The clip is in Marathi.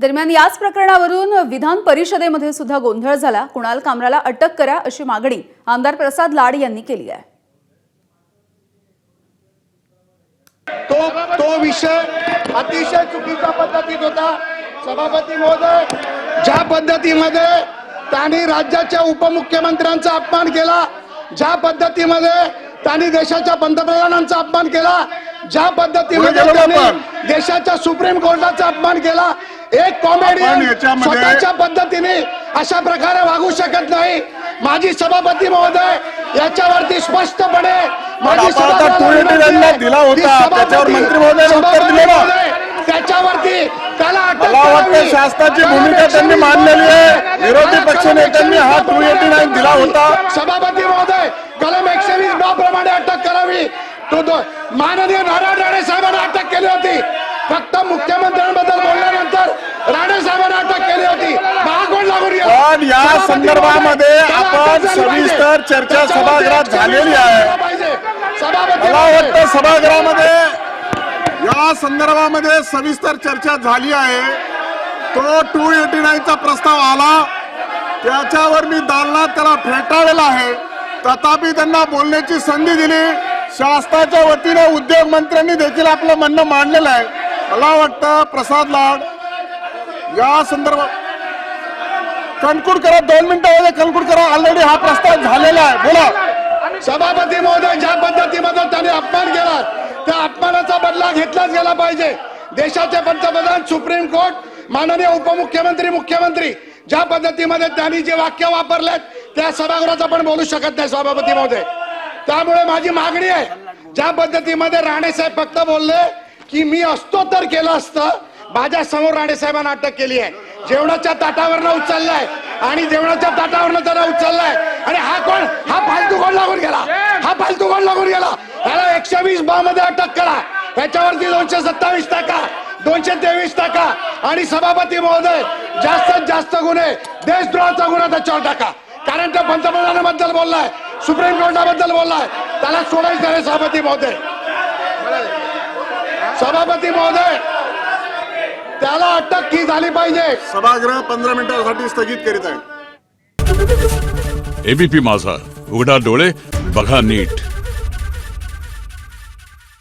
दरम्यान याच प्रकरणावरून विधान परिषदेमध्ये सुद्धा गोंधळ झाला। कुणाल कामराला अटक करा अशी मागणी आमदार प्रसाद लाड यांनी केली आहे। तो विषय अतिशय चुकीच्या पद्धतीत होता। सभापती महोदय, ज्या पद्धतीमध्ये त्यांनी राज्याच्या उपमुख्यमंत्र्यांचा अपमान केला, ज्या पद्धतीमध्ये त्यांनी देशाच्या पंतप्रधानांचा अपमान केला, ज्या पद्धतीमध्ये त्यांनी देशाच्या सुप्रीम कोर्टाचा अपमान केला, एक कॉमेडियन स्वतःच्या पद्धतीने अशा प्रकारे वागू शकत नाही। माजी सभापती महोदय, याच्यावरती स्पष्टपणे माजी सभापती दिला होता, त्याच्यावर मंत्री महोदयांनी उत्तर दिलं, त्याच्यावरती त्याला मला वाटतं शासनाची भूमिका त्यांनी मांडलेली आहे। विरोधी पक्ष नेत्यांनी हा 289 दिला होता। सभापती महोदय, कलम 120 प्रमाणे अटक करावी। तो माननीय नारायण राणे साहेबांना अटक केली होती। फक्त मुख्यमंत्र्यांबद्दल बोलल्यानंतर राणे साहेबांना अटक केली होती। महागोड लागून गेला। पण या संदर्भामध्ये आपण सविस्तर चर्चा सभागृहात झालेली आहे। मला वाटतं सभागृहामध्ये या संदर्भामध्ये सविस्तर चर्चा झाली आहे। तो 289 चा प्रस्ताव आला, त्याच्यावर मी दालनात त्याला फेटाळलेला आहे। तथापि त्यांना बोलण्याची संधी दिली। शासनाच्या वतीने उद्योग मंत्र्यांनी देखील आपलं म्हणणं मांडलेलं आहे। मला वाटतं प्रसाद लाड या संदर्भात कन्क्लूड करा, 2 मिनिटांमध्ये कन्क्लूड करा। ऑलरेडी हा प्रस्ताव झालेला आहे, बोला। सभापती महोदय, ज्या पद्धतीमध्ये त्यांनी अपमान केला, त्या अपमानाचा बदला घेतलाच गेला पाहिजे। देशाचे पंतप्रधान, सुप्रीम कोर्ट, माननीय उपमुख्यमंत्री, मुख्यमंत्री, ज्या पद्धतीमध्ये त्यांनी जे वाक्य वापरलेत त्या सभागृहात आपण बोलू शकत नाही सभापती महोदय। त्यामुळे माझी मागणी आहे, ज्या पद्धतीमध्ये राणे साहेब फक्त बोलले की मी असतो तर केलं असतं, माझ्या समोर राणे साहेबांना अटक केली आहे। जेवणाच्या ताटावरनं उचललाय आणि जेवणाच्या ताटावरनं त्याला उचललाय। आणि हा कोण? हा फालतू कोण लागून गेला? हा फालतू कोण लागून गेला? याला 120 मध्ये अटक करा, त्याच्यावरती 227 टाका, 223 टाका। आणि सभापती महोदय, जास्तीत जास्त गुन्हे देशद्रोहाचा गुन्हा त्याच्यावर टाका, कारण त्या पंतप्रधानाबद्दल बोललाय, सुप्रीम कोर्टाबद्दल बोललाय, त्याला सोडायचं नाही सभापती महोदय। सभापती महोदय, त्याला अटक की झाली पाहिजे। सभागृह 15 मिनिटांसाठी स्थगित करीत आहे। एबीपी माझा, उघडा डोळे बघा नीट।